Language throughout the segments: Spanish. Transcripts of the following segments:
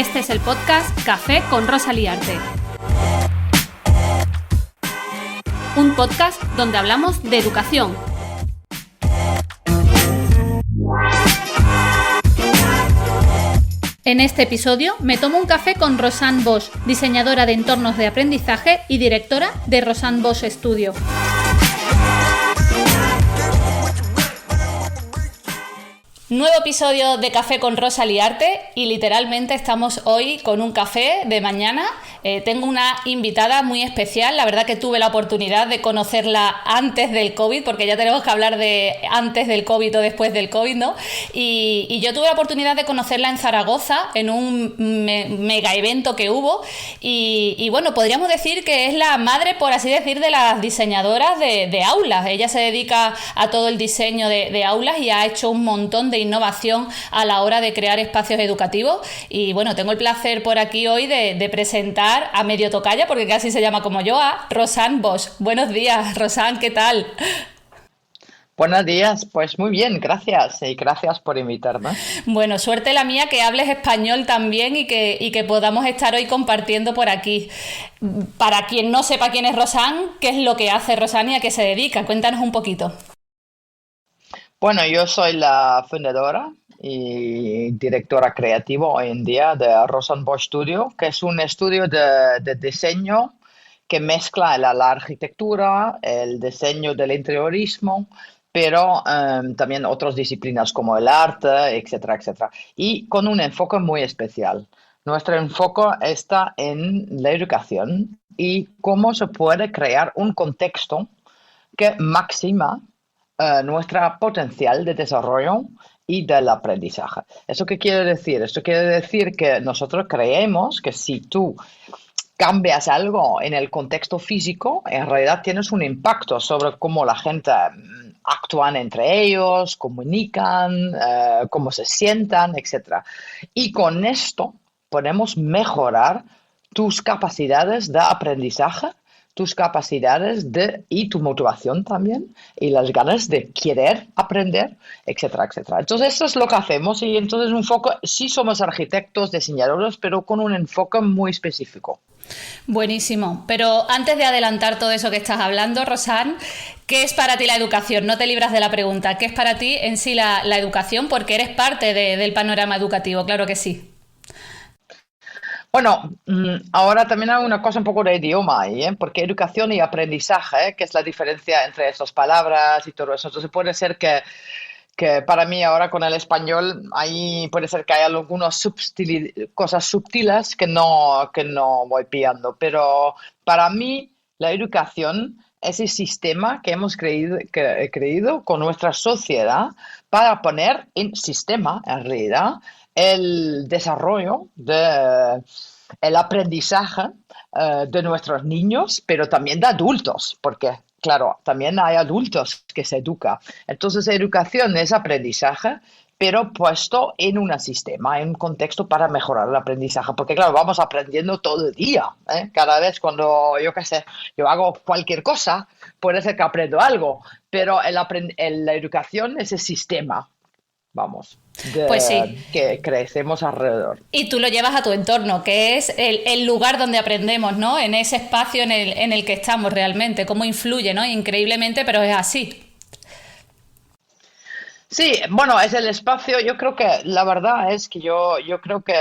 Este es el podcast Café con Rosa Liarte. Un podcast donde hablamos de educación. En este episodio me tomo un café con Rosanne Bosch, diseñadora de entornos de aprendizaje y directora de Rosanne Bosch Studio. Nuevo episodio de Café con Rosa Liarte y literalmente estamos hoy con un café de mañana. Tengo una invitada muy especial, la verdad que tuve la oportunidad de conocerla antes del COVID, porque ya tenemos que hablar de antes del COVID o después del COVID, ¿no? Y yo tuve la oportunidad de conocerla en Zaragoza, en un mega evento que hubo y bueno, podríamos decir que es la madre, por así decir, de las diseñadoras de aulas. Ella se dedica a todo el diseño de aulas y ha hecho un montón de innovación a la hora de crear espacios educativos y bueno, tengo el placer por aquí hoy de presentar a medio tocaya, porque casi se llama como yo, a Rosanne Bosch. Buenos días, Rosanne, ¿qué tal? Buenos días, pues muy bien, gracias y gracias por invitarme. Bueno, suerte la mía que hables español también y que podamos estar hoy compartiendo por aquí. Para quien no sepa quién es Rosanne, ¿qué es lo que hace Rosanne y a qué se dedica? Cuéntanos un poquito. Bueno, yo soy la fundadora y directora creativa hoy en día de Rosanne Bosch Studio, que es un estudio de diseño que mezcla la arquitectura, el diseño del interiorismo, pero también otras disciplinas como el arte, etcétera, etcétera. Y con un enfoque muy especial. Nuestro enfoque está en la educación y cómo se puede crear un contexto que maxima nuestro potencial de desarrollo y del aprendizaje. ¿Eso qué quiere decir? Esto quiere decir que nosotros creemos que si tú cambias algo en el contexto físico, en realidad tienes un impacto sobre cómo la gente actúan entre ellos, comunican, cómo se sientan, etc. Y con esto podemos mejorar tus capacidades de aprendizaje, tus capacidades y tu motivación también, y las ganas de querer aprender, etcétera, etcétera. Entonces, eso es lo que hacemos y entonces un foco, sí somos arquitectos, diseñadores, pero con un enfoque muy específico. Buenísimo, pero antes de adelantar todo eso que estás hablando, Rosanne, ¿qué es para ti la educación? No te libras de la pregunta, ¿qué es para ti en sí la educación? Porque eres parte del panorama educativo, claro que sí. Bueno, ahora también hay una cosa un poco de idioma ahí, ¿eh? Porque educación y aprendizaje, que es la diferencia entre esas palabras y todo eso. Entonces puede ser que para mí ahora con el español ahí puede ser que haya algunas cosas sutiles que no voy pillando. Pero para mí la educación es el sistema que hemos creído con nuestra sociedad para poner en sistema, en realidad, el desarrollo el aprendizaje de nuestros niños, pero también de adultos, porque, claro, también hay adultos que se educan. Entonces, educación es aprendizaje, pero puesto en un sistema, en un contexto para mejorar el aprendizaje. Porque, claro, vamos aprendiendo todo el día, ¿eh? Cada vez cuando, yo qué sé, yo hago cualquier cosa, puede ser que aprendo algo, pero la educación es el sistema. Vamos, pues sí, que crecemos alrededor. Y tú lo llevas a tu entorno, que es el lugar donde aprendemos, ¿no? En ese espacio en el que estamos realmente, cómo influye, ¿no? Increíblemente, pero es así. Sí, bueno, es el espacio. Yo creo que la verdad es que yo creo que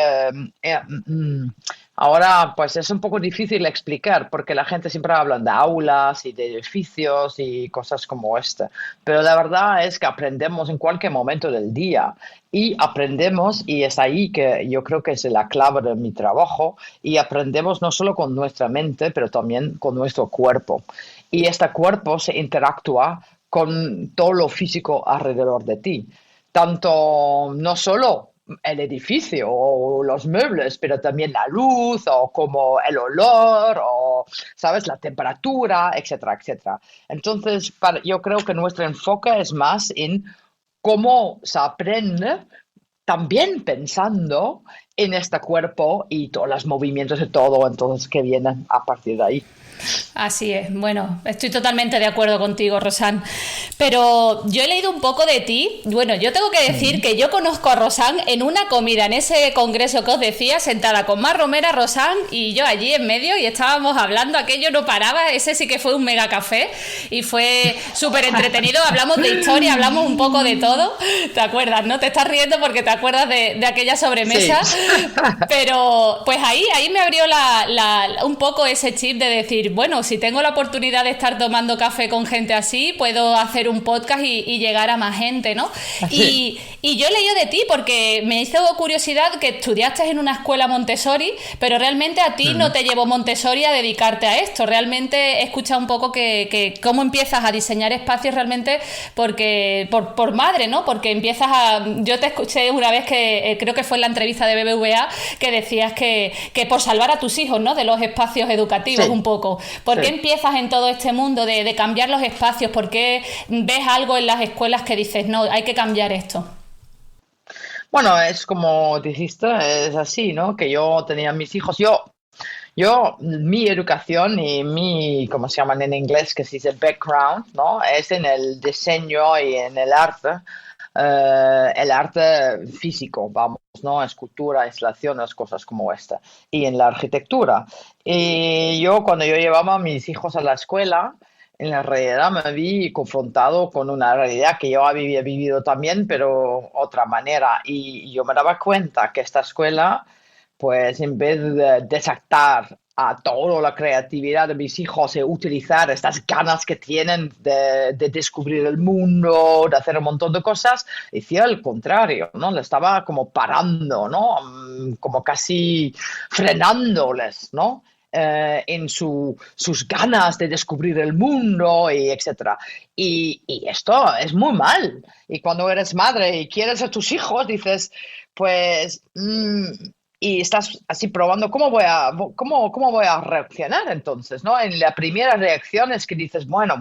ahora pues es un poco difícil explicar porque la gente siempre habla de aulas y de edificios y cosas como esta. Pero la verdad es que aprendemos en cualquier momento del día y aprendemos, y es ahí que yo creo que es la clave de mi trabajo, y aprendemos no solo con nuestra mente, pero también con nuestro cuerpo. Y este cuerpo se interactúa con todo lo físico alrededor de ti. Tanto, no solo el edificio o los muebles, pero también la luz o como el olor o, ¿sabes?, la temperatura, etcétera, etcétera. Entonces, yo creo que nuestro enfoque es más en cómo se aprende, también pensando en este cuerpo y todos los movimientos de todo, entonces que vienen a partir de ahí. Así es, bueno, estoy totalmente de acuerdo contigo, Rosan. Pero yo he leído un poco de ti. Bueno, yo tengo que decir que yo conozco a Rosan en una comida, en ese congreso que os decía, sentada con Mar Romera, Rosan y yo allí en medio, y estábamos hablando, aquello no paraba. Ese sí que fue un mega café y fue súper entretenido. Hablamos de historia, hablamos un poco de todo. ¿Te acuerdas, no? Te estás riendo porque te acuerdas de aquella sobremesa. Sí. Pero pues ahí me abrió un poco ese chip de decir, bueno, si tengo la oportunidad de estar tomando café con gente así, puedo hacer un podcast y llegar a más gente, ¿no? Y yo he leído de ti porque me hizo curiosidad que estudiaste en una escuela Montessori, pero realmente a ti no te llevó Montessori a dedicarte a esto. Realmente he escuchado un poco que cómo empiezas a diseñar espacios realmente porque por madre, ¿no? Porque empiezas a... Yo te escuché una vez que creo que fue en la entrevista de BBVA que decías que por salvar a tus hijos, ¿no? De los espacios educativos un poco. ¿Por qué empiezas en todo este mundo de cambiar los espacios? ¿Por qué ves algo en las escuelas que dices, no, hay que cambiar esto? Bueno, es como dijiste, es así, ¿no? Que yo tenía mis hijos, mi educación y ¿cómo se llaman en inglés? Que se dice background, ¿no? Es en el diseño y en el arte físico, vamos, ¿no? Escultura, instalaciones, cosas como esta, y en la arquitectura. Y cuando yo llevaba a mis hijos a la escuela, en la realidad me vi confrontado con una realidad que yo había vivido también, pero otra manera. Y yo me daba cuenta que esta escuela, pues en vez de desatar a toda la creatividad de mis hijos y utilizar estas ganas que tienen de descubrir el mundo, de hacer un montón de cosas, hacía el contrario, ¿no? Le estaba como parando, ¿no? Como casi frenándoles, ¿no? En sus ganas de descubrir el mundo y etcétera. Y esto es muy mal. Y cuando eres madre y quieres a tus hijos, dices, pues... y estás así probando cómo voy a reaccionar entonces, ¿no? En la primera reacción es que dices, bueno,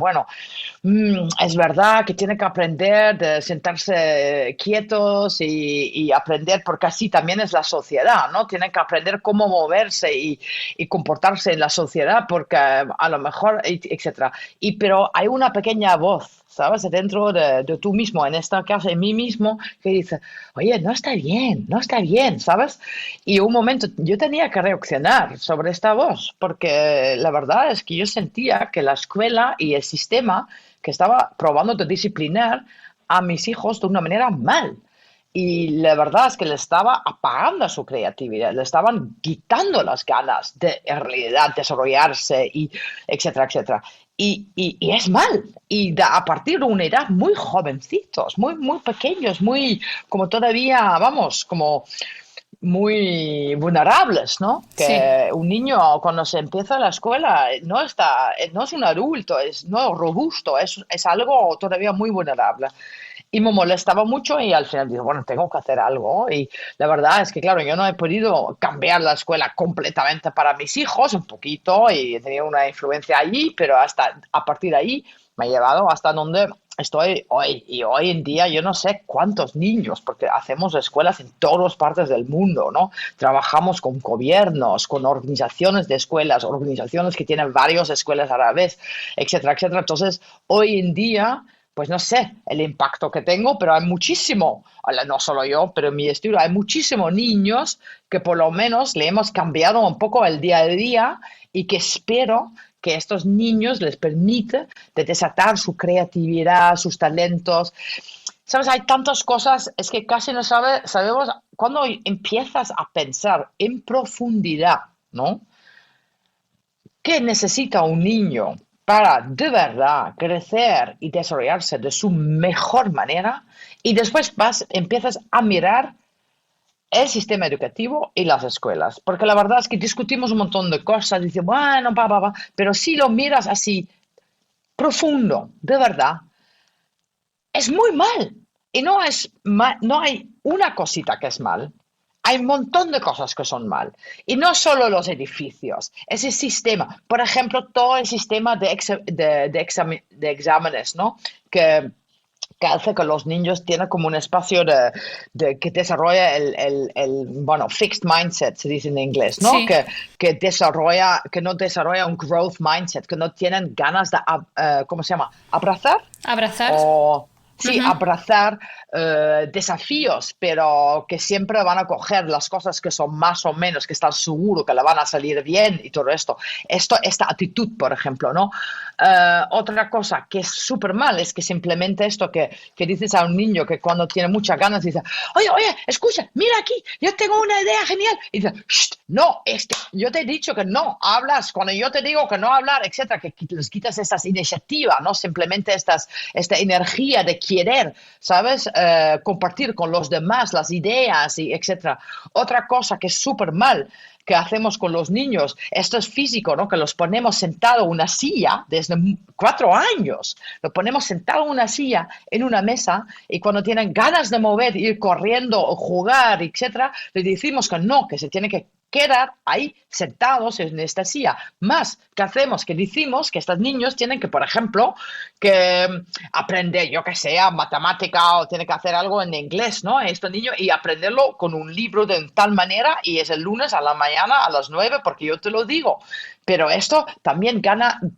es verdad que tiene que aprender de sentarse quietos y aprender, porque así también es la sociedad, ¿no? Tienen que aprender cómo moverse y comportarse en la sociedad, porque a lo mejor, etcétera. Pero hay una pequeña voz, ¿sabes? Dentro de tú mismo, en esta casa, en mí mismo, que dice, oye, no está bien, ¿sabes? Y un momento yo tenía que reaccionar sobre esta voz, porque la verdad es que yo sentía que la escuela y el sistema que estaba probando de disciplinar a mis hijos de una manera mal. Y la verdad es que le estaba apagando su creatividad, le estaban quitando las ganas de en realidad desarrollarse y etcétera, etcétera. Y es mal. Y a partir de una edad muy jovencitos, muy pequeños, muy como todavía, vamos, como muy vulnerables, ¿no? Que un niño cuando se empieza la escuela no es un adulto, no robusto, es algo todavía muy vulnerable. Y me molestaba mucho y al final dije, bueno, tengo que hacer algo. Y la verdad es que, claro, yo no he podido cambiar la escuela completamente para mis hijos, un poquito, y he tenido una influencia allí, pero hasta a partir de ahí me ha llevado hasta donde estoy hoy. Y hoy en día yo no sé cuántos niños, porque hacemos escuelas en todas partes del mundo, ¿no? Trabajamos con gobiernos, con organizaciones de escuelas, organizaciones que tienen varias escuelas a la vez, etcétera, etcétera. Entonces, hoy en día... pues no sé el impacto que tengo, pero hay muchísimo, no solo yo, pero en mi estudio hay muchísimos niños que por lo menos le hemos cambiado un poco el día a día y que espero que estos niños les permite de desatar su creatividad, sus talentos. ¿Sabes? Hay tantas cosas, es que casi no sabemos cuando empiezas a pensar en profundidad, ¿no? ¿Qué necesita un niño para de verdad crecer y desarrollarse de su mejor manera? Y después empiezas a mirar el sistema educativo y las escuelas. Porque la verdad es que discutimos un montón de cosas, dice, bueno, pero si lo miras así profundo, de verdad, es muy mal. Y no hay una cosita que es mal. Hay un montón de cosas que son mal. Y no solo los edificios, ese sistema. Por ejemplo, todo el sistema de exámenes, ¿no? Que que hace que los niños tienen como un espacio que desarrolla bueno, fixed mindset, se dice en inglés, ¿no? Sí, Que no desarrolla un growth mindset, que no tienen ganas de, ¿cómo se llama? ¿Abrazar? abrazar. O sí, Ujú. abrazar desafíos, pero que siempre van a coger las cosas que son más o menos, que están seguros que le van a salir bien y todo esto. Esta actitud, por ejemplo, ¿no? Otra cosa que es súper mal es que simplemente esto que dices a un niño que cuando tiene muchas ganas dice, oye, escucha, mira aquí, yo tengo una idea genial. Y dice, "Shh, no, es que yo te he dicho que no hablas, cuando yo te digo que no hablar, etcétera, que les quitas estas iniciativas, ¿no? Simplemente esta energía de querer, ¿sabes? Compartir con los demás las ideas y etcétera. Otra cosa que es súper mal que hacemos con los niños, esto es físico, ¿no? Que los ponemos sentados en una silla desde 4 años, los ponemos sentados en una silla, en una mesa, y cuando tienen ganas de mover, ir corriendo o jugar, etcétera, les decimos que no, que se tiene que quedar ahí sentados en esta silla. Más que hacemos, que decimos que estos niños tienen que, por ejemplo, que aprender, yo que sé, matemática o tiene que hacer algo en inglés, ¿no? Estos niños y aprenderlo con un libro de tal manera y es el lunes a la mañana a las 9 porque yo te lo digo. Pero esto también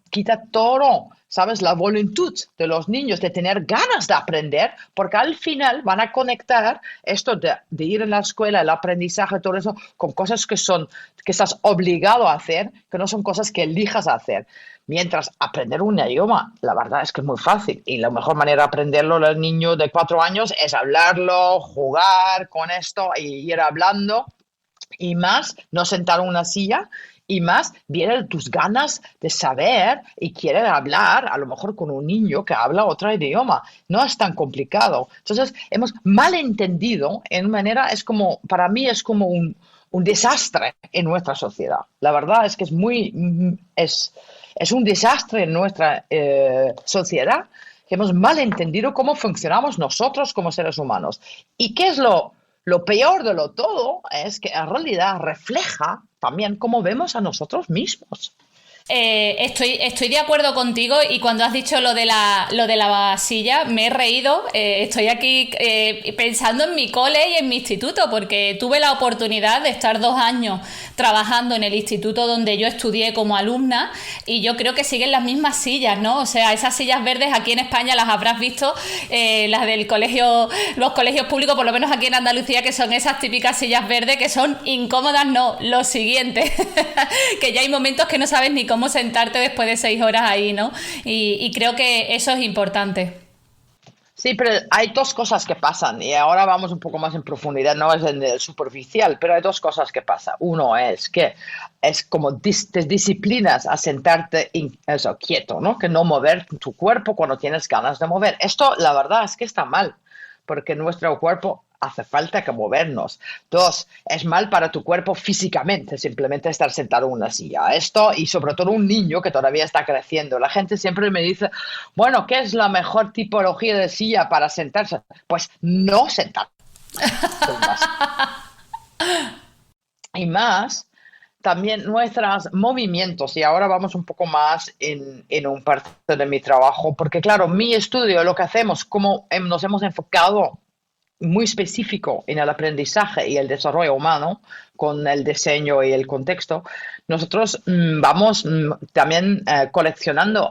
quita todo, ¿sabes? La voluntad de los niños de tener ganas de aprender, porque al final van a conectar esto de ir a la escuela, el aprendizaje, todo eso, con cosas que estás obligado a hacer, que no son cosas que elijas hacer. Mientras aprender un idioma, la verdad es que es muy fácil y la mejor manera de aprenderlo al niño de 4 años es hablarlo, jugar con esto y ir hablando y más, no sentar en una silla y más, vienen tus ganas de saber y quieren hablar, a lo mejor con un niño que habla otro idioma. No es tan complicado. Entonces, hemos malentendido en manera, para mí es como un desastre en nuestra sociedad. La verdad es que es un desastre en nuestra sociedad que hemos malentendido cómo funcionamos nosotros como seres humanos. ¿Y qué es lo peor de lo todo? Es que en realidad refleja también cómo vemos a nosotros mismos. Estoy de acuerdo contigo y cuando has dicho lo de la silla me he reído. Estoy aquí pensando en mi cole y en mi instituto porque tuve la oportunidad de estar 2 años trabajando en el instituto donde yo estudié como alumna y yo creo que siguen las mismas sillas, ¿no? O sea, esas sillas verdes aquí en España las habrás visto, las del colegio, los colegios públicos, por lo menos aquí en Andalucía, que son esas típicas sillas verdes que son incómodas, no, lo siguiente, que ya hay momentos que no sabes ni cómo sentarte después de 6 horas ahí, ¿no? Y creo que eso es importante. Sí, pero hay dos cosas que pasan y ahora vamos un poco más en profundidad, no es en el superficial, pero hay dos cosas que pasan. Uno es que es como te disciplinas a sentarte eso, quieto, ¿no? Que no mover tu cuerpo cuando tienes ganas de mover. Esto, la verdad, es que está mal, porque nuestro cuerpo hace falta que movernos. Dos, es mal para tu cuerpo físicamente, simplemente estar sentado en una silla. Esto, y sobre todo un niño que todavía está creciendo. La gente siempre me dice, bueno, ¿qué es la mejor tipología de silla para sentarse? Pues no sentarse en una silla. Y más, también nuestros movimientos, y ahora vamos un poco más en un parte de mi trabajo, porque claro, mi estudio, lo que hacemos, como nos hemos enfocado muy específico en el aprendizaje y el desarrollo humano, con el diseño y el contexto, nosotros vamos también coleccionando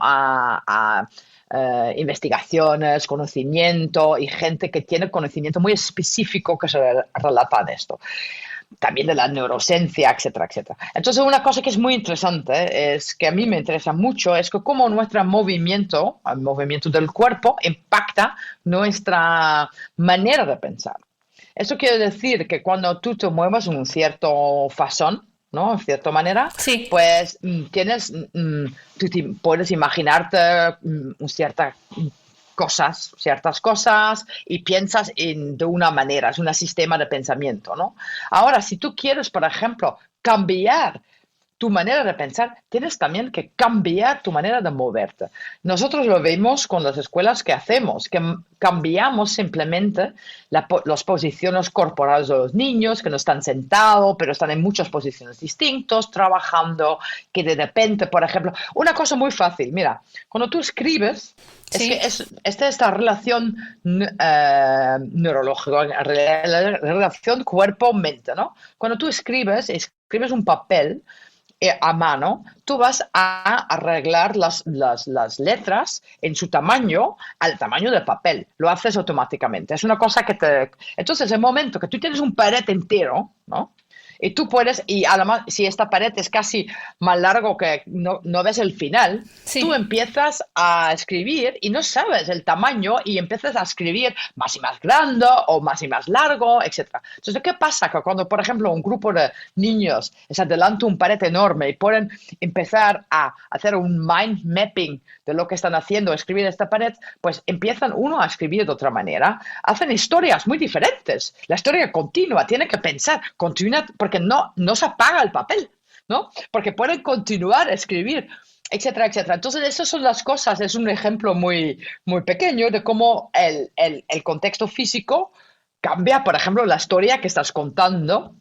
investigaciones, conocimiento y gente que tiene conocimiento muy específico que se relata a esto. También de la neurociencia, etcétera, etcétera. Entonces, una cosa que es muy interesante, es que a mí me interesa mucho, es que cómo nuestro movimiento, el movimiento del cuerpo, impacta nuestra manera de pensar. Eso quiere decir que cuando tú te mueves en un cierto fasón, ¿no? En cierta manera, Sí. pues tú puedes imaginarte ciertas cosas y piensas de una manera, es un sistema de pensamiento, ¿no? Ahora, si tú quieres, por ejemplo, cambiar tu manera de pensar, tienes también que cambiar tu manera de moverte. Nosotros lo vemos con las escuelas que hacemos, que cambiamos simplemente las posiciones corporales de los niños, que no están sentados, pero están en muchas posiciones distintas, trabajando, que de repente, por ejemplo, una cosa muy fácil, mira, cuando tú escribes, es que Sí. esta relación neurológica, la relación cuerpo-mente, ¿no? Cuando tú escribes un papel a mano, tú vas a arreglar las letras en su tamaño al tamaño del papel. Lo haces automáticamente. Es una cosa que te... Entonces, el momento que tú tienes un pared entero, ¿no? Y tú puedes, y además, si esta pared es casi más largo que no ves el final, tú Sí. empiezas a escribir y no sabes el tamaño y empiezas a escribir más y más grande o más y más largo, etcétera. Entonces, ¿qué pasa? Que cuando, por ejemplo, un grupo de niños se adelanta un pared enorme y pueden empezar a hacer un mind mapping de lo que están haciendo, escribir esta pared, pues empiezan uno a escribir de otra manera, hacen historias muy diferentes. La historia continúa, tiene que pensar, continúa, porque no se apaga el papel, ¿no? Porque pueden continuar a escribir, etcétera, etcétera. Entonces, esas son las cosas. Es un ejemplo muy, muy pequeño de cómo el contexto físico cambia, por ejemplo, la historia que estás contando,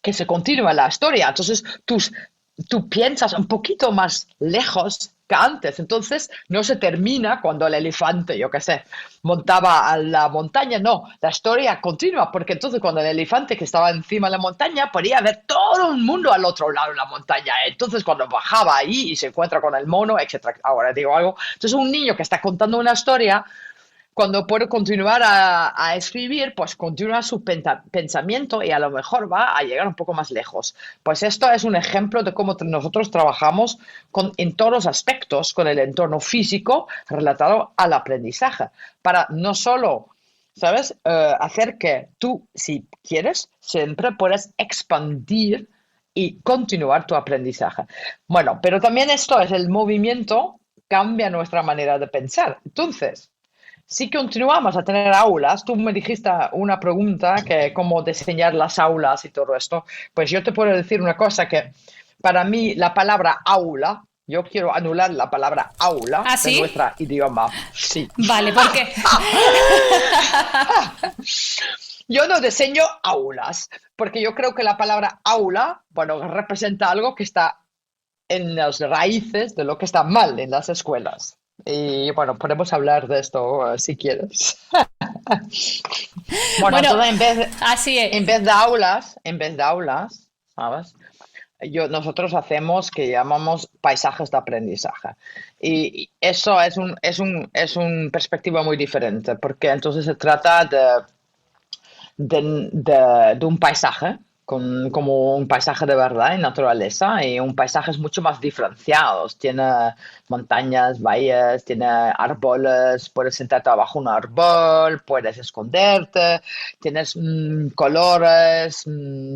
que se continúa la historia. Entonces, tú piensas un poquito más lejos que antes. Entonces, no se termina cuando el elefante, yo qué sé, montaba a la montaña. No, la historia continúa, porque entonces cuando el elefante que estaba encima de la montaña podía ver todo el mundo al otro lado de la montaña. Entonces, cuando bajaba ahí y se encuentra con el mono, etcétera. Ahora digo algo. Entonces, un niño que está contando una historia cuando puede continuar a escribir, pues continúa su pensamiento y a lo mejor va a llegar un poco más lejos. Pues esto es un ejemplo de cómo nosotros trabajamos en todos los aspectos con el entorno físico relatado al aprendizaje, para no solo, ¿sabes?, hacer que tú, si quieres, siempre puedas expandir y continuar tu aprendizaje. Bueno, pero también esto es el movimiento, cambia nuestra manera de pensar. Entonces, si continuamos a tener aulas, tú me dijiste una pregunta que cómo diseñar las aulas y todo esto, pues yo te puedo decir una cosa que para mí la palabra aula, yo quiero anular la palabra aula ¿Ah, de sí? nuestro idioma. Sí. Vale, ¿por qué? Yo no diseño aulas, porque yo creo que la palabra aula, bueno, representa algo que está en las raíces de lo que está mal en las escuelas. Y bueno, podemos hablar de esto si quieres. Bueno, Bueno, entonces así es. en vez de aulas, ¿sabes? Nosotros hacemos que llamamos paisajes de aprendizaje. Y eso es un perspectiva muy diferente, porque entonces se trata de un paisaje, como un paisaje de verdad en naturaleza, y un paisaje es mucho más diferenciado. Tiene montañas, valles, tiene árboles, puedes sentarte abajo un árbol, puedes esconderte, tienes colores,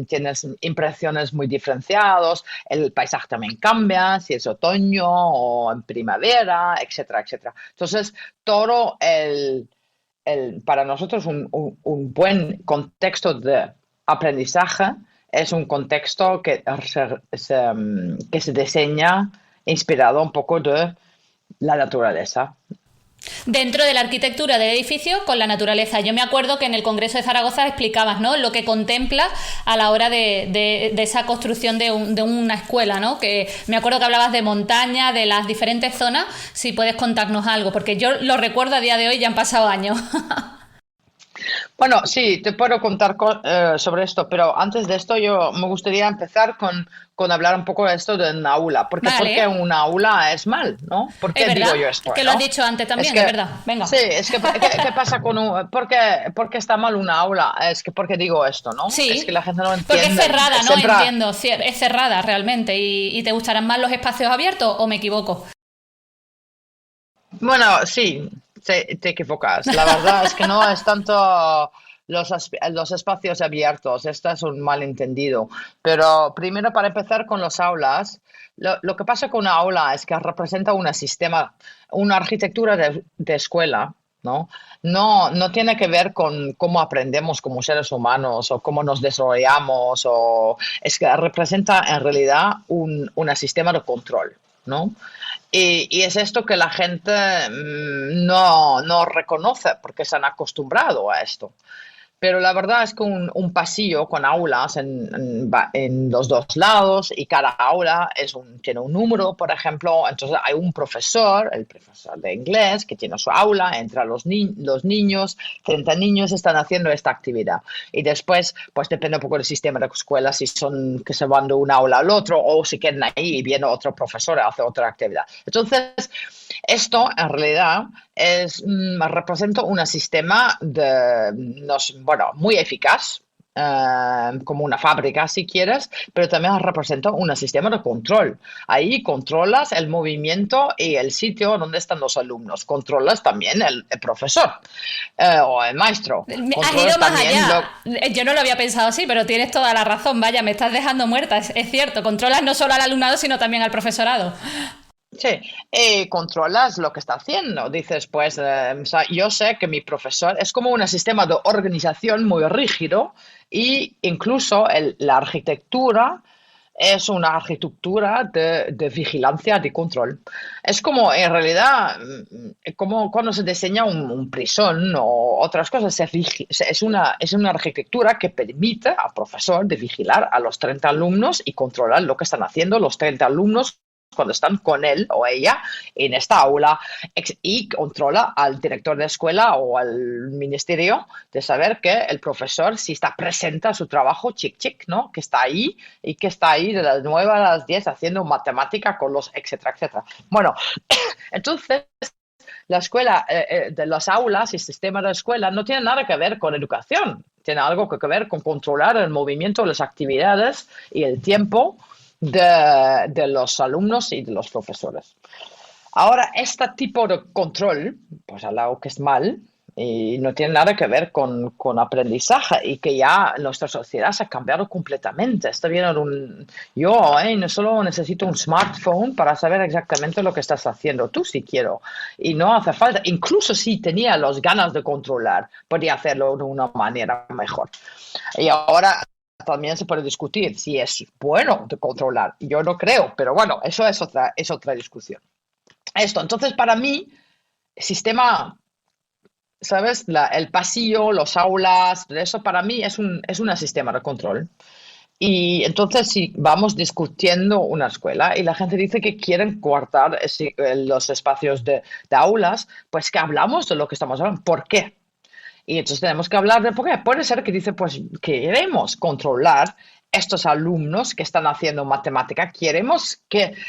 tienes impresiones muy diferenciados, el paisaje también cambia, si es otoño o en primavera, etcétera, etcétera. Entonces, todo para nosotros un buen contexto de aprendizaje es un contexto que se diseña inspirado un poco de la naturaleza. Dentro de la arquitectura del edificio con la naturaleza. Yo me acuerdo que en el Congreso de Zaragoza explicabas, ¿no?, lo que contempla a la hora de esa construcción de una escuela, ¿no? Que me acuerdo que hablabas de montaña, de las diferentes zonas. Si puedes contarnos algo, porque yo lo recuerdo a día de hoy, ya han pasado años. Bueno, sí, te puedo contar sobre esto, pero antes de esto yo me gustaría empezar con hablar un poco de esto de una aula. ¿Por qué Vale, una aula es mal, no? ¿Por es qué digo verdad, yo esto, que lo has no? dicho antes Es también, es que, verdad. Venga. sí, es que, ¿qué pasa por qué está mal una aula? Es que, ¿por qué digo esto, no? Es que Sí, la gente no porque es entiende. cerrada, ¿no? Siempre, Entiendo, es cerrada realmente. ¿Y te gustarán más los espacios abiertos o me equivoco? bueno, sí, te equivocas. La verdad es que no es tanto los espacios abiertos, esto es un malentendido. Pero primero, para empezar con las aulas, lo que pasa con una aula es que representa un sistema, una arquitectura de escuela ¿no? No tiene que ver con cómo aprendemos como seres humanos o cómo nos desarrollamos, o es que representa en realidad un sistema de control, ¿no? Y es esto que la gente no reconoce porque se han acostumbrado a esto. Pero la verdad es que un pasillo con aulas en los dos lados y cada aula tiene un número, por ejemplo. Entonces hay un profesor, el profesor de inglés, que tiene su aula, entra los niños, 30 niños están haciendo esta actividad. Y después, pues depende un poco del sistema de escuela, si son que se van de un aula al otro o si quedan ahí y viene otro profesor a hacer otra actividad. Entonces, esto en realidad representa un sistema bueno, muy eficaz, como una fábrica si quieres, pero también representa un sistema de control. Ahí controlas el movimiento y el sitio donde están los alumnos. Controlas también el profesor o el maestro. Has ido más allá. Yo no lo había pensado así, pero tienes toda la razón. Vaya, me estás dejando muerta. Es cierto, controlas no solo al alumnado, sino también al profesorado. Sí, y controlas lo que está haciendo. Dices, pues, o sea, yo sé que mi profesor es como un sistema de organización muy rígido y incluso la arquitectura es una arquitectura de vigilancia, de control. Es como, en realidad, como cuando se diseña un prisión o otras cosas, es una arquitectura que permite al profesor de vigilar a los 30 alumnos y controlar lo que están haciendo los 30 alumnos cuando están con él o ella en esta aula, y controla al director de escuela o al ministerio de saber que el profesor si está presente a su trabajo, chic, ¿no? Que está ahí y que está ahí de las 9 a las 10 haciendo matemática con los etcétera, etcétera. Bueno, entonces la escuela, de las aulas y el sistema de la escuela no tiene nada que ver con educación, tiene algo que ver con controlar el movimiento, las actividades y el tiempo de los alumnos y de los profesores. Ahora, este tipo de control, pues al lado que es mal, y no tiene nada que ver con aprendizaje y que ya nuestra sociedad se ha cambiado completamente. Está bien yo no solo necesito un smartphone para saber exactamente lo que estás haciendo tú si quiero, y no hace falta, incluso si tenía las ganas de controlar, podría hacerlo de una manera mejor. Y ahora también se puede discutir si es bueno de controlar. Yo no creo, pero bueno, eso es otra discusión. Entonces, para mí, sistema, ¿sabes? El pasillo, los aulas, eso para mí es un sistema de control. Y entonces, si vamos discutiendo una escuela y la gente dice que quieren coartar los espacios de aulas, pues que hablamos de lo que estamos hablando. ¿Por qué? Y entonces tenemos que hablar de por qué. Puede ser que dice, pues queremos controlar estos alumnos que están haciendo matemática,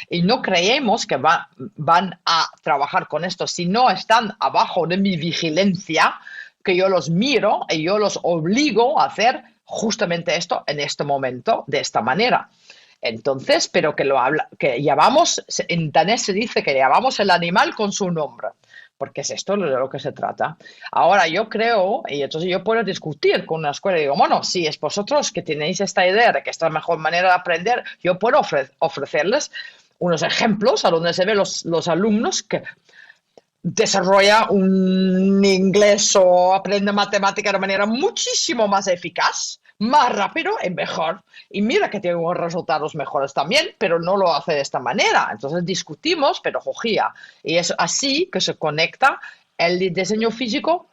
y no creemos que van a trabajar con esto, si no están abajo de mi vigilancia, que yo los miro y yo los obligo a hacer justamente esto en este momento, de esta manera. Entonces, pero que llamamos, en danés se dice que llamamos el animal con su nombre, porque es esto de lo que se trata. Ahora yo creo, y entonces yo puedo discutir con una escuela y digo, bueno, si es vosotros que tenéis esta idea de que esta es la mejor manera de aprender, yo puedo ofrecerles unos ejemplos a donde se ven los alumnos que desarrolla un inglés o aprende matemática de manera muchísimo más eficaz, más rápido y mejor. Y mira que tiene unos resultados mejores también, pero no lo hace de esta manera. Entonces discutimos pedagogía. Y es así que se conecta el diseño físico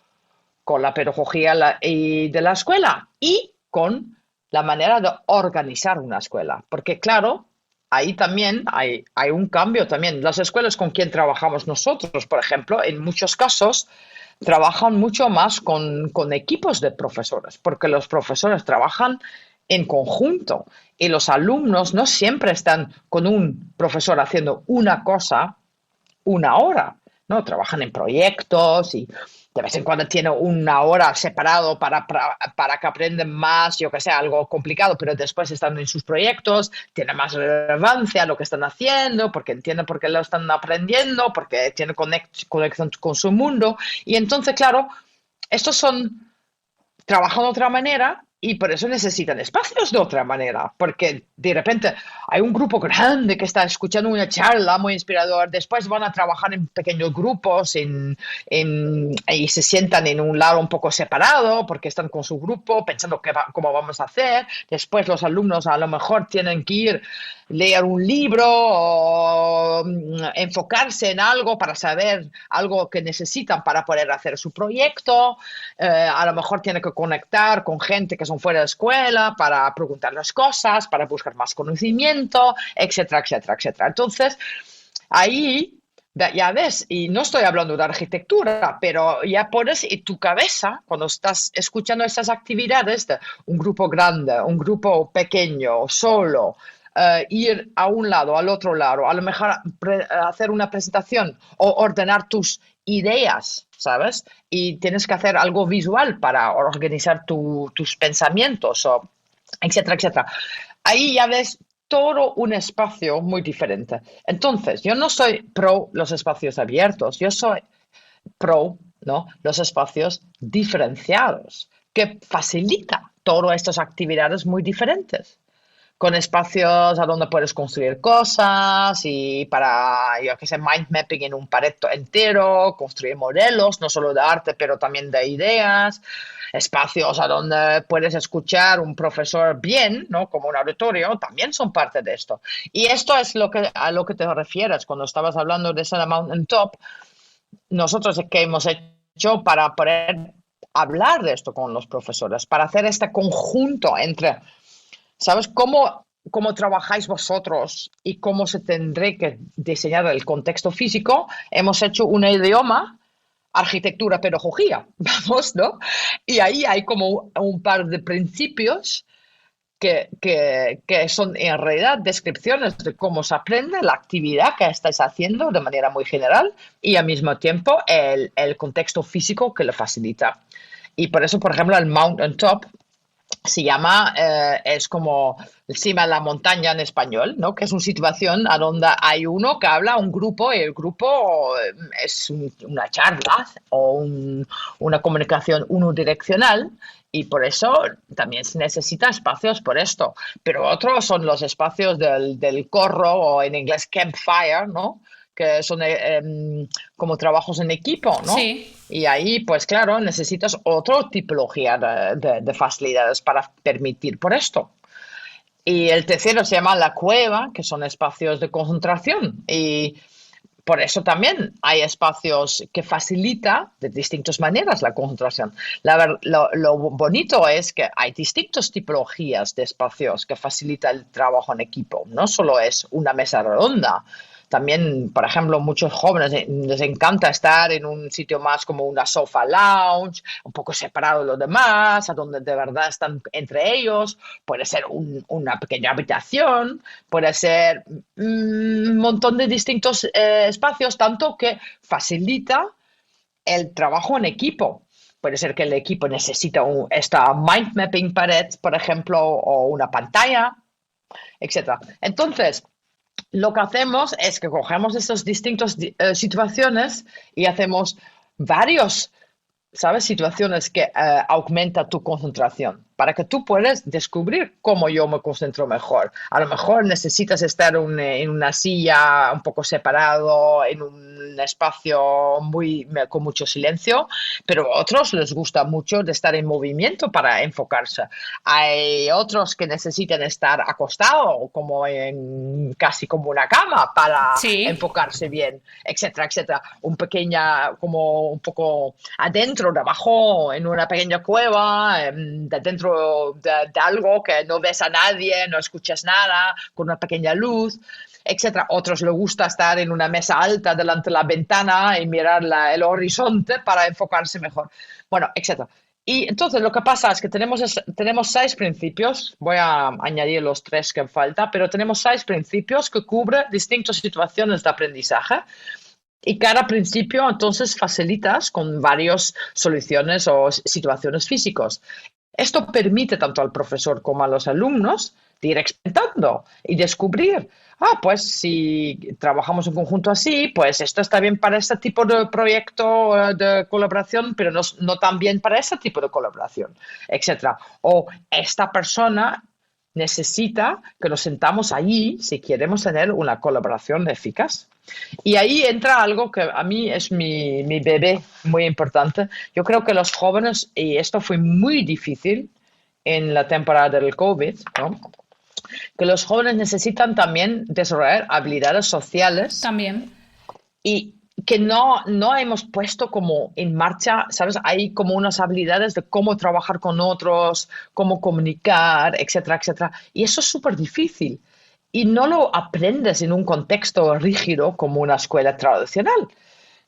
con la pedagogía de la escuela y con la manera de organizar una escuela. Porque claro, ahí también hay un cambio también. Las escuelas con quien trabajamos nosotros, por ejemplo, en muchos casos trabajan mucho más con equipos de profesores, porque los profesores trabajan en conjunto y los alumnos no siempre están con un profesor haciendo una cosa una hora, ¿no? Trabajan en proyectos y de vez en cuando tiene una hora separado para que aprenden más, yo que sé, algo complicado, pero después están en sus proyectos, tiene más relevancia lo que están haciendo, porque entienden por qué lo están aprendiendo, porque tiene conexión con su mundo. Y entonces, claro, trabajan de otra manera y por eso necesitan espacios de otra manera, porque de repente hay un grupo grande que está escuchando una charla muy inspiradora, después van a trabajar en pequeños grupos y se sientan en un lado un poco separado porque están con su grupo pensando cómo vamos a hacer, después los alumnos a lo mejor tienen que ir leer un libro o enfocarse en algo para saber algo que necesitan para poder hacer su proyecto, a lo mejor tienen que conectar con gente que son fuera de escuela para preguntar las cosas, para buscar más conocimiento, etcétera, etcétera, etcétera. Entonces, ahí ya ves, y no estoy hablando de arquitectura, pero ya pones en tu cabeza, cuando estás escuchando estas actividades, de un grupo grande, un grupo pequeño, solo, ir a un lado, al otro lado, a lo mejor hacer una presentación o ordenar tus ideas, ¿sabes? Y tienes que hacer algo visual para organizar tus pensamientos, o etcétera, etcétera. Ahí ya ves todo un espacio muy diferente. Entonces, yo no soy pro los espacios abiertos, yo soy pro, ¿no?, los espacios diferenciados, que facilitan todas estas actividades muy diferentes, con espacios a donde puedes construir cosas y para, yo qué sé, mind mapping en un Pareto entero, construir modelos, no solo de arte, pero también de ideas, espacios a donde puedes escuchar un profesor bien, ¿no?, como un auditorio, también son parte de esto. Y esto es a lo que te refieres cuando estabas hablando de ese Mountain Top. Nosotros que hemos hecho para poder hablar de esto con los profesores, para hacer este conjunto entre, ¿sabes?, cómo trabajáis vosotros y cómo se tendrá que diseñar el contexto físico. Hemos hecho un idioma, arquitectura, pedagogía, vamos, ¿no? Y ahí hay como un par de principios que son en realidad descripciones de cómo se aprende la actividad que estáis haciendo de manera muy general y al mismo tiempo el contexto físico que lo facilita. Y por eso, por ejemplo, el Mountain Top se llama, es como encima de la montaña en español, ¿no?, que es una situación a donde hay uno que habla, un grupo, y el grupo es una charla o una comunicación unidireccional, y por eso también se necesita espacios por esto. Pero otros son los espacios del corro, o en inglés campfire, ¿no?, que son como trabajos en equipo, ¿no? Sí. Y ahí, pues claro, necesitas otra tipología de facilidades para permitir por esto. Y el tercero se llama la cueva, que son espacios de concentración. Y por eso también hay espacios que facilitan de distintas maneras la concentración. Lo bonito es que hay distintas tipologías de espacios que facilitan el trabajo en equipo. No solo es una mesa redonda. También, por ejemplo, muchos jóvenes les encanta estar en un sitio más como una sofa lounge, un poco separado de los demás, a donde de verdad están entre ellos. Puede ser una pequeña habitación, puede ser un montón de distintos espacios, tanto que facilita el trabajo en equipo. Puede ser que el equipo necesita esta mind mapping pared, por ejemplo, o una pantalla, etc. Entonces, lo que hacemos es que cogemos estas distintas situaciones y hacemos varios, ¿sabes?, situaciones que aumentan tu concentración, para que tú puedas descubrir cómo yo me concentro mejor. A lo mejor necesitas estar en una silla un poco separado, en un espacio con mucho silencio, pero a otros les gusta mucho de estar en movimiento para enfocarse. Hay otros que necesitan estar acostados, casi como una cama, para enfocarse bien, etcétera, etcétera. Como un poco adentro, debajo, en una pequeña cueva, dentro de algo que no ves a nadie, no escuchas nada, con una pequeña luz, etcétera. Otros les gusta estar en una mesa alta delante de la ventana y mirar el horizonte para enfocarse mejor. Bueno, etcétera. Y entonces lo que pasa es que tenemos 6 principios, voy a añadir los 3 que faltan, pero tenemos 6 principios que cubren distintas situaciones de aprendizaje. Y cada principio, entonces, facilitas con varias soluciones o situaciones físicas. Esto permite tanto al profesor como a los alumnos de ir experimentando y descubrir, pues si trabajamos en conjunto así, pues esto está bien para este tipo de proyecto de colaboración, pero no tan bien para este tipo de colaboración, etcétera. O esta persona necesita que nos sentamos allí si queremos tener una colaboración eficaz. Y ahí entra algo que a mí es mi bebé muy importante. Yo creo que los jóvenes, y esto fue muy difícil en la temporada del COVID, ¿no? Que los jóvenes necesitan también desarrollar habilidades sociales También. y que no hemos puesto como en marcha, ¿sabes? Hay como unas habilidades de cómo trabajar con otros, cómo comunicar, etcétera, etcétera. Y eso es súper difícil. Y no lo aprendes en un contexto rígido como una escuela tradicional.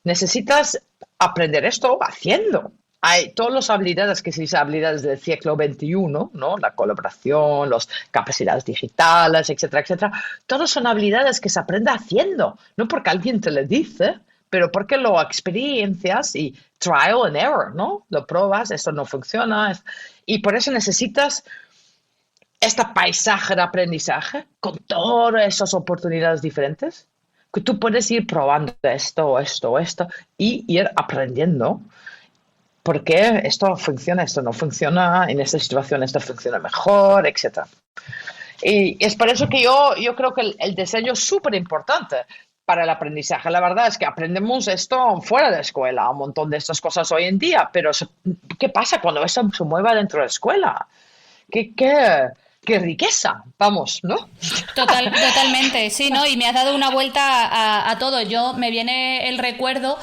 Necesitas aprender esto haciendo. Hay todas las habilidades que se dice habilidades del siglo XXI, ¿no? La colaboración, las capacidades digitales, etcétera, etcétera. Todas son habilidades que se aprende haciendo, no porque alguien te lo dice, pero porque lo experiencias y trial and error, ¿no? Lo pruebas, esto no funciona. Y por eso necesitas este paisaje de aprendizaje con todas esas oportunidades diferentes, que tú puedes ir probando esto y ir aprendiendo. Porque esto funciona, esto no funciona, en esta situación esto funciona mejor, etcétera. Y es por eso que yo creo que el diseño es súper importante para el aprendizaje. La verdad es que aprendemos esto fuera de la escuela, un montón de estas cosas hoy en día, pero ¿qué pasa cuando eso se mueva dentro de la escuela? ¿Qué riqueza? Vamos, ¿no? Totalmente, sí, ¿no? Y me has dado una vuelta a todo. Yo me viene el recuerdo,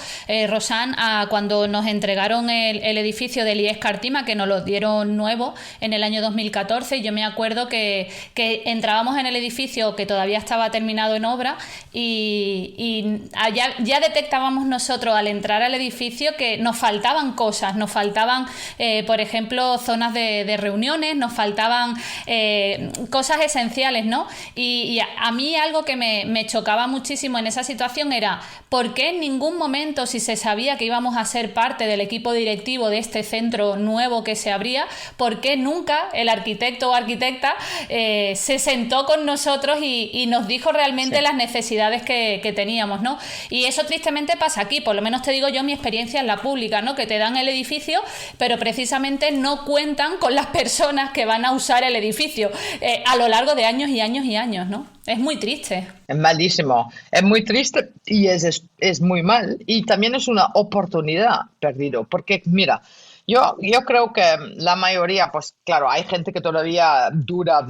Rosan, a cuando nos entregaron el edificio del IES Cartima, que nos lo dieron nuevo en el año 2014. Y yo me acuerdo que entrábamos en el edificio que todavía estaba terminado en obra y ya detectábamos nosotros al entrar al edificio que nos faltaban cosas, nos faltaban, por ejemplo, zonas de reuniones, nos faltaban cosas esenciales, ¿no? Y a mí algo que me chocaba muchísimo en esa situación era ¿por qué en ningún momento, si se sabía que íbamos a ser parte del equipo directivo de este centro nuevo que se abría, por qué nunca el arquitecto o arquitecta se sentó con nosotros y nos dijo realmente las necesidades que teníamos, ¿no? Y eso tristemente pasa aquí, por lo menos te digo yo mi experiencia en la pública, ¿no? Que te dan el edificio, pero precisamente no cuentan con las personas que van a usar el edificio a lo largo de años y años y años, ¿no? Es muy triste. Es malísimo, es muy triste y es muy mal. Y también es una oportunidad perdido, porque mira, yo creo que la mayoría, pues claro, hay gente que todavía dura,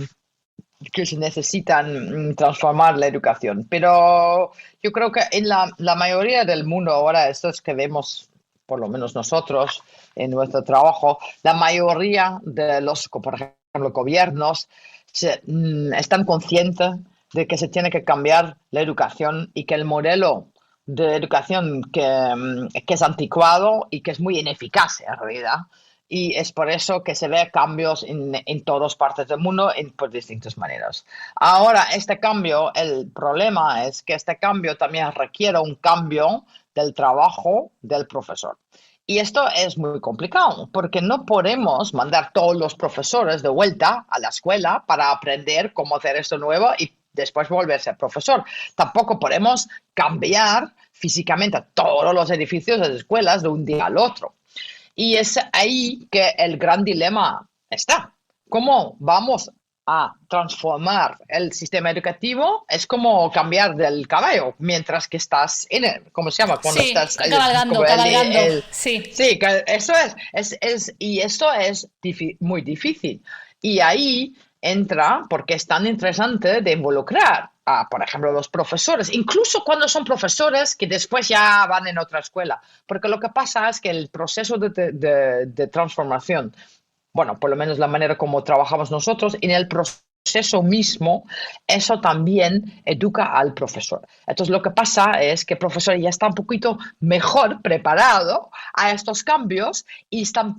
que se necesitan transformar la educación, pero yo creo que en la mayoría del mundo ahora, estos que vemos, por lo menos nosotros, en nuestro trabajo, la mayoría de los, por ejemplo, gobiernos están conscientes de que se tiene que cambiar la educación y que el modelo de educación que es anticuado y que es muy ineficaz en realidad. Y es por eso que se ve cambios en todas partes del mundo por distintas maneras. Ahora, este cambio, el problema es que este cambio también requiere un cambio del trabajo del profesor. Y esto es muy complicado porque no podemos mandar todos los profesores de vuelta a la escuela para aprender cómo hacer esto nuevo y después volver a ser profesor. Tampoco podemos cambiar físicamente todos los edificios de las escuelas de un día al otro. Y es ahí que el gran dilema está. ¿Cómo vamos a transformar el sistema educativo? Es como cambiar del caballo mientras que estás en él. ¿Cómo se llama? Cuando estás cabalgando. Sí, eso es. Y esto es muy difícil. Y ahí entra, porque es tan interesante de involucrar a, por ejemplo, los profesores, incluso cuando son profesores que después ya van en otra escuela. Porque lo que pasa es que el proceso de transformación, bueno, por lo menos la manera como trabajamos nosotros, en el proceso mismo, eso también educa al profesor. Entonces, lo que pasa es que el profesor ya está un poquito mejor preparado a estos cambios y está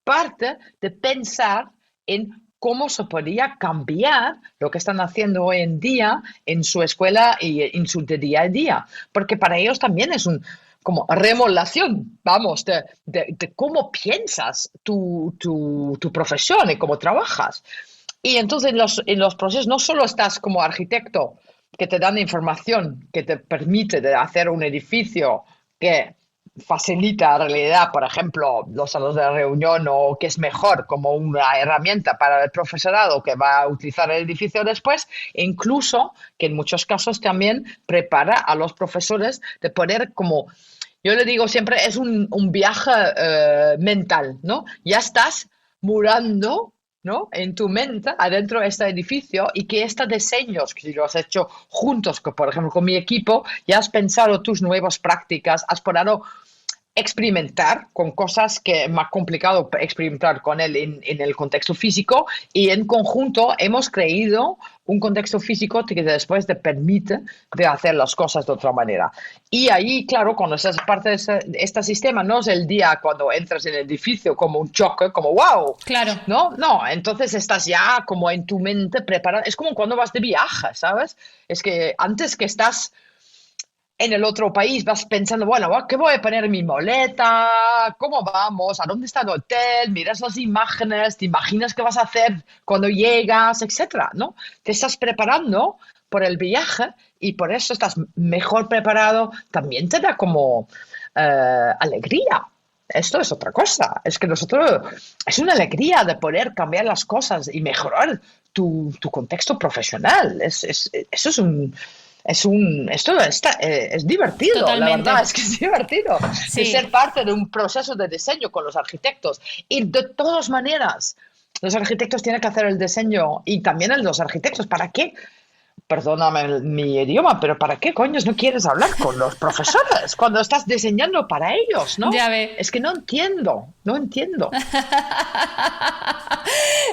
parte de pensar en cómo se podría cambiar lo que están haciendo hoy en día en su escuela y en su día a día. Porque para ellos también es como remodelación, vamos, de cómo piensas tu profesión y cómo trabajas. Y entonces en los procesos no solo estás como arquitecto, que te dan información que te permite de hacer un edificio que facilita en realidad, por ejemplo, los salones de reunión o que es mejor como una herramienta para el profesorado que va a utilizar el edificio después, e incluso que en muchos casos también prepara a los profesores de poder como, yo le digo siempre, es un viaje mental, ¿no? Ya estás murando, ¿no? En tu mente, adentro de este edificio, y que estos diseños, que si lo has hecho juntos, que por ejemplo con mi equipo, ya has pensado tus nuevas prácticas, has podido experimentar con cosas que es más complicado experimentar con él en el contexto físico, y en conjunto hemos creído un contexto físico que después te permite de hacer las cosas de otra manera. Y ahí, claro, cuando estás parte de este sistema, no es el día cuando entras en el edificio como un choque, como wow, Claro. no, entonces estás ya como en tu mente preparada, es como cuando vas de viaje, ¿sabes? Es que antes que estás en el otro país vas pensando, bueno, ¿qué voy a poner en mi maleta? ¿Cómo vamos? ¿A dónde está el hotel? Miras las imágenes, te imaginas qué vas a hacer cuando llegas, etcétera, ¿no? Te estás preparando por el viaje y por eso estás mejor preparado. También te da como alegría. Esto es otra cosa. Es que es una alegría de poder cambiar las cosas y mejorar tu contexto profesional. Es divertido, Totalmente. la verdad, es que es divertido. Sí. Y ser parte de un proceso de diseño con los arquitectos. Y de todas maneras, los arquitectos tienen que hacer el diseño y también los arquitectos. ¿Para qué? Perdóname mi idioma, pero ¿para qué coños no quieres hablar con los profesores cuando estás diseñando para ellos, no? Ya ves. Es que no entiendo.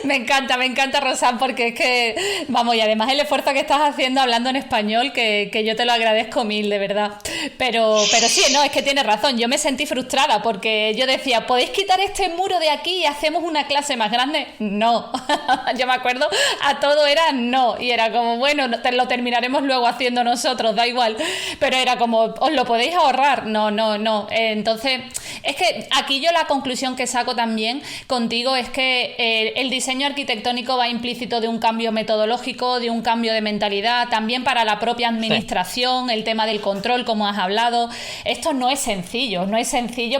Me encanta, Rosán, porque es que, vamos, y además el esfuerzo que estás haciendo hablando en español, que yo te lo agradezco mil, de verdad. Pero sí, no, es que tienes razón, yo me sentí frustrada porque yo decía, ¿podéis quitar este muro de aquí y hacemos una clase más grande? No, yo me acuerdo, a todo era no, y era como, bueno, lo terminaremos luego haciendo nosotros, da igual, pero era como, ¿os lo podéis ahorrar? No. Entonces, es que aquí yo la conclusión que saco también contigo es que el diseño arquitectónico va implícito de un cambio metodológico, de un cambio de mentalidad, también para la propia administración, sí. El tema del control, como has hablado. Esto no es sencillo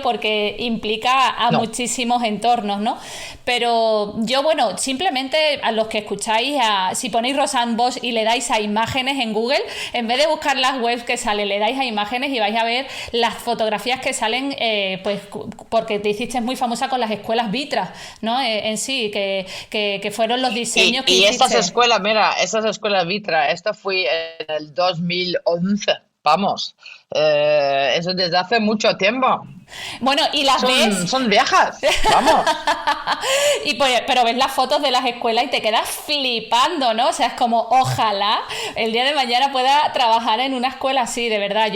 porque implica a muchísimos entornos, ¿no? Pero yo, bueno, simplemente a los que escucháis, si ponéis Rosanne Bosch y le dais a imágenes en Google, en vez de buscar las webs que salen, le dais a imágenes y vais a ver las fotografías que salen, pues porque te hiciste muy famosa con las escuelas Vitras, ¿no? En sí, que fueron los diseños que hiciste. Y esas escuelas Vitra, esta fue en el 2011, vamos, eso desde hace mucho tiempo. Bueno, y las ves. Son viejas, vamos. Pero ves las fotos de las escuelas y te quedas flipando, ¿no? O sea, es como, ojalá el día de mañana pueda trabajar en una escuela así, de verdad.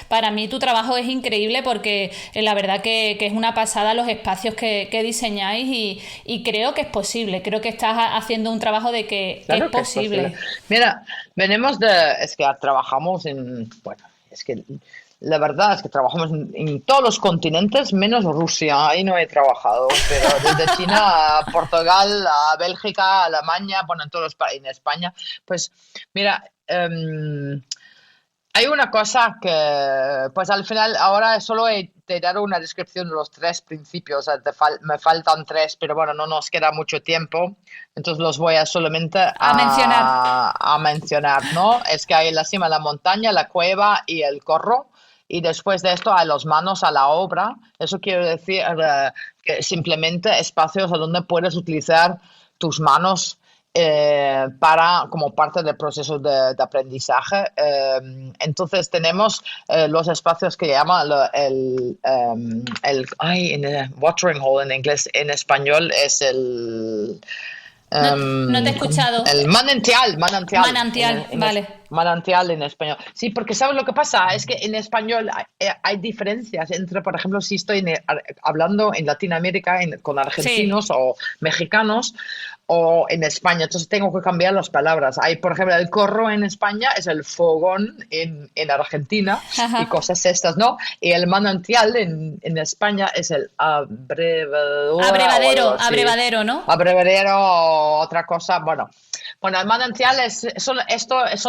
Para mí tu trabajo es increíble porque la verdad que es una pasada los espacios que diseñáis y creo que es posible. Creo que estás haciendo un trabajo de que es posible. Mira, es que trabajamos la verdad es que trabajamos en todos los continentes, menos Rusia, ahí no he trabajado, pero desde China a Portugal, a Bélgica, a Alemania, bueno, en España, pues mira, hay una cosa que, pues al final, ahora solo te he dado una descripción de los 3 principios, o sea, me faltan 3, pero bueno, no nos queda mucho tiempo, entonces los voy a solamente a mencionar, ¿no? Es que hay la cima de la montaña, la cueva y el corro. Y después de esto hay las manos a la obra. Eso quiere decir que simplemente espacios donde puedes utilizar tus manos como parte del proceso de aprendizaje. Entonces tenemos los espacios que llaman el watering hole en inglés, en español es el... No te he escuchado. El manantial. Vale. Manantial en español. Sí, porque ¿sabes lo que pasa? Es que en español hay diferencias entre, por ejemplo, si estoy hablando en Latinoamérica con argentinos o mexicanos, o en España, entonces tengo que cambiar las palabras. Hay, por ejemplo, el corro en España es el fogón en Argentina y Ajá. cosas estas, ¿no? Y el manantial en España es el abrevadura o algo así. Abrevadero, ¿no? Abrevadero o otra cosa, bueno, el manantial son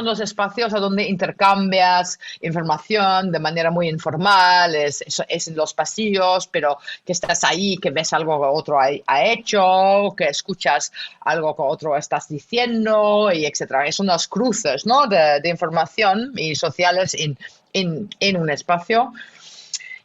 los espacios a donde intercambias información de manera muy informal, es en los pasillos, pero que estás ahí, que ves algo que otro ha hecho, que escuchas algo que otro estás diciendo, y etcétera. Es unos cruces, ¿no? de información y sociales en un espacio.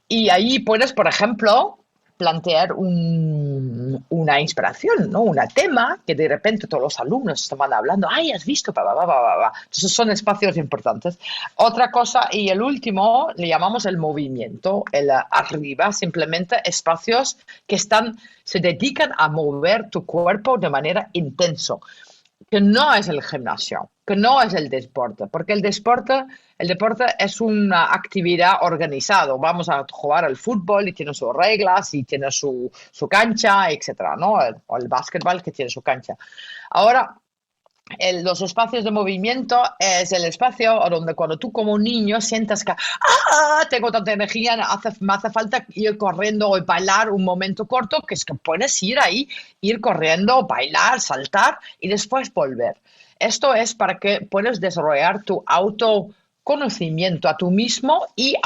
Y ahí puedes, por ejemplo, plantear una inspiración, ¿no? Un tema que de repente todos los alumnos estaban hablando, ¡ay, has visto! Pa, pa, pa, pa, pa. Entonces son espacios importantes. Otra cosa, y el último, le llamamos el movimiento, el arriba, simplemente espacios que se dedican a mover tu cuerpo de manera intenso, que no es el gimnasio, que no es el deporte, porque el deporte es una actividad organizada. Vamos a jugar al fútbol y tiene sus reglas y tiene su cancha, etcétera, ¿no? O el básquetbol que tiene su cancha. Ahora, los espacios de movimiento es el espacio donde cuando tú como niño sientas que tengo tanta energía, me hace falta ir corriendo o bailar un momento corto, que es que puedes ir ahí, ir corriendo, bailar, saltar y después volver. Esto es para que puedas desarrollar tu autoconocimiento a tú mismo y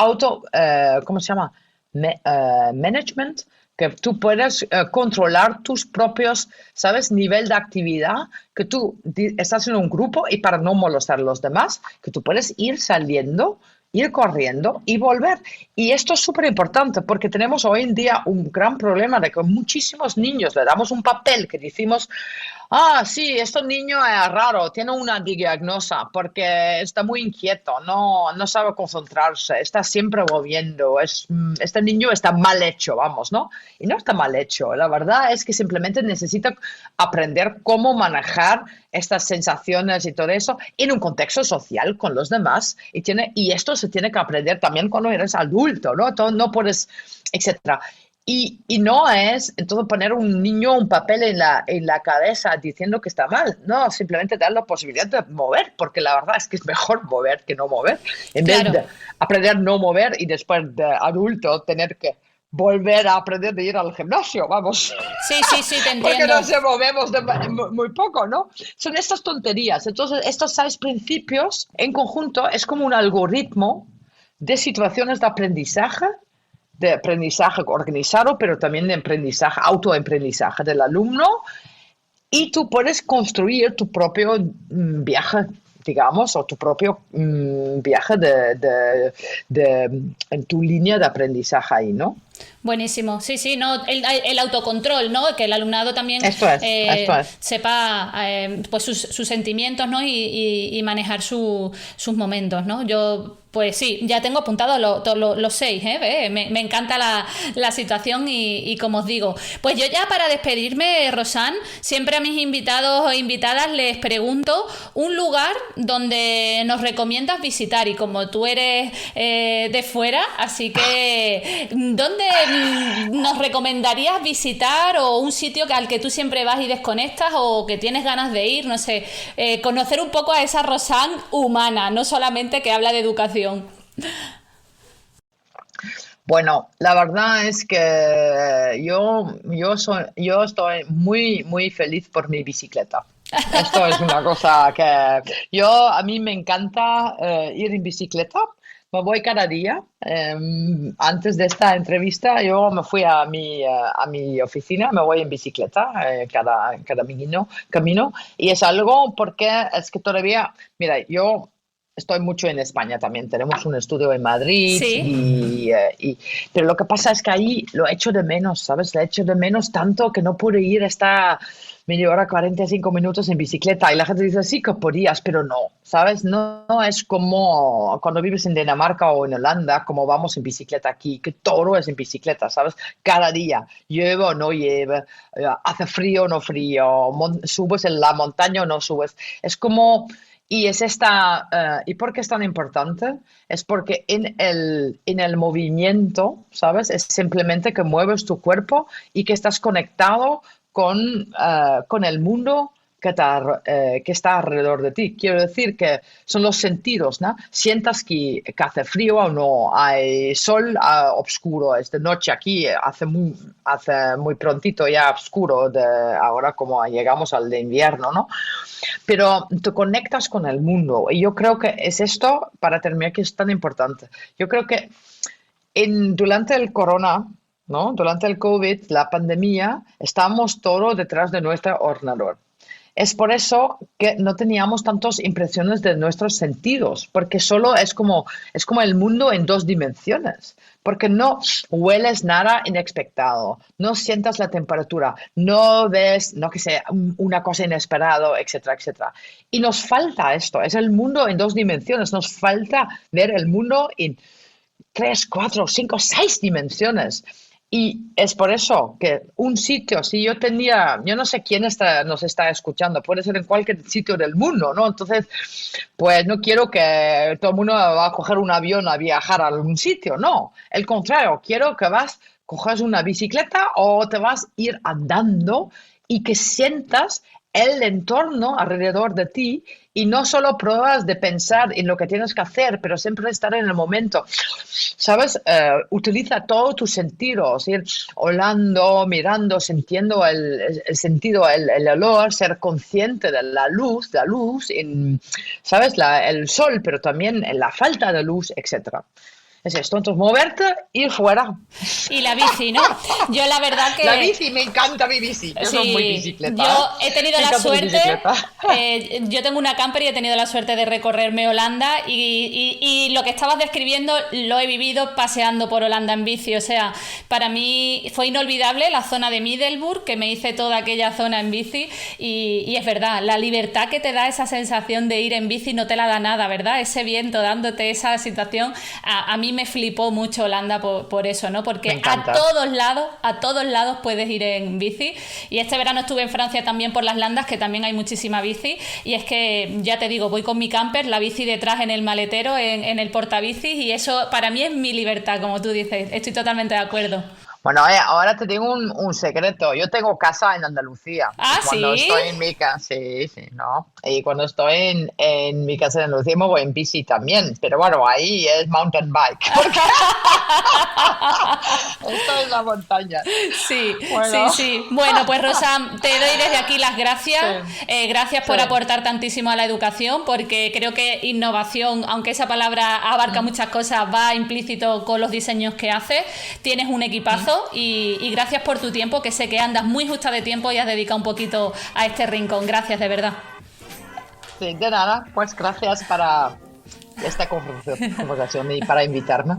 ¿cómo se llama? Management, que tú puedes controlar tus propios, ¿sabes? Nivel de actividad, que tú estás en un grupo y para no molestar a los demás, que tú puedes ir saliendo, ir corriendo y volver. Y esto es súper importante porque tenemos hoy en día un gran problema de que muchísimos niños le damos un papel que decimos, sí, este niño es raro, tiene una diagnosia porque está muy inquieto, no sabe concentrarse, está siempre moviendo, este niño está mal hecho, vamos, ¿no? Y no está mal hecho, la verdad es que simplemente necesita aprender cómo manejar estas sensaciones y todo eso en un contexto social con los demás. Y esto se tiene que aprender también cuando eres adulto, ¿no? No puedes, etcétera. Y no es, entonces, poner un niño un papel en la cabeza diciendo que está mal. No, simplemente dar la posibilidad de mover, porque la verdad es que es mejor mover que no mover. En vez Claro. de aprender a no mover y después de adulto tener que volver a aprender de ir al gimnasio, vamos. Sí, sí, sí, te Porque entiendo. nos movemos muy poco, ¿no? Son estas tonterías. Entonces, estos 6 principios en conjunto es como un algoritmo de situaciones de aprendizaje organizado, pero también de aprendizaje, autoaprendizaje del alumno, y tú puedes construir tu propio viaje, digamos, o tu propio viaje en tu línea de aprendizaje ahí, ¿no? Buenísimo, sí, sí, no, el autocontrol, ¿no? Que el alumnado también Esto es. sepa pues sus sentimientos, ¿no? Y manejar sus momentos, ¿no? Yo, pues sí, ya tengo apuntado los 6, ¿eh? Me encanta la situación y como os digo, pues yo ya para despedirme, Rosan, siempre a mis invitados o invitadas les pregunto un lugar donde nos recomiendas visitar y como tú eres de fuera, así que ¿dónde nos recomendarías visitar o un sitio al que tú siempre vas y desconectas o que tienes ganas de ir? No sé, conocer un poco a esa Rosan humana, no solamente que habla de educación. Bueno, la verdad es que yo estoy muy, muy feliz por mi bicicleta. Esto es una cosa que a mí me encanta ir en bicicleta. Me voy cada día. Antes de esta entrevista, yo me fui a mi oficina, me voy en bicicleta cada camino. Y es algo porque es que todavía, mira, yo estoy mucho en España también. Tenemos un estudio en Madrid, Sí, pero lo que pasa es que ahí lo echo de menos, ¿sabes? Lo echo de menos tanto que no pude ir esta media hora, 45 minutos en bicicleta. Y la gente dice, sí que podías, pero no, ¿sabes? No es como cuando vives en Dinamarca o en Holanda, como vamos en bicicleta aquí, que todo es en bicicleta, ¿sabes? Cada día, llueve o no llueve, hace frío o no frío, subes en la montaña o no subes. Es como... Y ¿y por qué es tan importante? Es porque en el movimiento, ¿sabes? Es simplemente que mueves tu cuerpo y que estás conectado con el mundo que está alrededor de ti. Quiero decir que son los sentidos, ¿no? Sientas que hace frío o no, hay sol oscuro, es de noche aquí, hace muy prontito ya oscuro, ahora como llegamos al de invierno, ¿no? Pero te conectas con el mundo y yo creo que es esto, para terminar, que es tan importante. Yo creo que durante el corona, ¿no? Durante el COVID, la pandemia, estábamos todos detrás de nuestro ordenador. Es por eso que no teníamos tantas impresiones de nuestros sentidos, porque solo es como el mundo en dos dimensiones, porque no hueles nada inexpectado, no sientas la temperatura, no ves, no que sea, una cosa inesperada, etcétera, etcétera. Y nos falta esto, es el mundo en dos dimensiones, nos falta ver el mundo en 3, 4, 5, 6 dimensiones. Y es por eso que un sitio, si yo no sé quién nos está escuchando, puede ser en cualquier sitio del mundo, ¿no? Entonces, pues no quiero que todo el mundo va a coger un avión a viajar a algún sitio, no. El contrario, quiero que coges una bicicleta o te vas a ir andando y que sientas el entorno alrededor de ti y no solo pruebas de pensar en lo que tienes que hacer, pero siempre estar en el momento. ¿Sabes? Utiliza todos tus sentidos, ir olando, mirando, sintiendo el sentido, el olor, ser consciente de la luz, ¿sabes? El sol, pero también la falta de luz, etcétera. Es esto, entonces moverte, ir fuera. Y la bici, ¿no? Yo la verdad que... La bici, me encanta mi bici. Yo soy muy bicicleta. Yo he tenido la suerte... yo tengo una camper y he tenido la suerte de recorrerme Holanda y lo que estabas describiendo lo he vivido paseando por Holanda en bici. O sea, para mí fue inolvidable la zona de Middelburg, que me hice toda aquella zona en bici y es verdad, la libertad que te da esa sensación de ir en bici no te la da nada, ¿verdad? Ese viento dándote esa situación, a mí me flipó mucho Holanda por eso, ¿no? Porque a todos lados puedes ir en bici. Y este verano estuve en Francia también por las Landas, que también hay muchísima bici. Y es que, ya te digo, voy con mi camper, la bici detrás en el maletero, en el portabicis, y eso para mí es mi libertad, como tú dices. Estoy totalmente de acuerdo. Bueno, ahora te digo un secreto. Yo tengo casa en Andalucía. Ah, cuando ¿sí? Estoy en mi casa, sí, ¿no? Y cuando estoy en mi casa en Andalucía me voy en bici también. Pero bueno, ahí es mountain bike. Esto es la montaña. Sí, bueno. Sí. Bueno, pues Rosa, te doy desde aquí las gracias. Sí. Gracias por aportar tantísimo a la educación, porque creo que innovación, aunque esa palabra abarca muchas cosas, va implícito con los diseños que haces. Tienes un equipazo. Y gracias por tu tiempo, que sé que andas muy justa de tiempo y has dedicado un poquito a este rincón. Gracias, de verdad. Sí, de nada, pues gracias para esta conversación y para invitarme.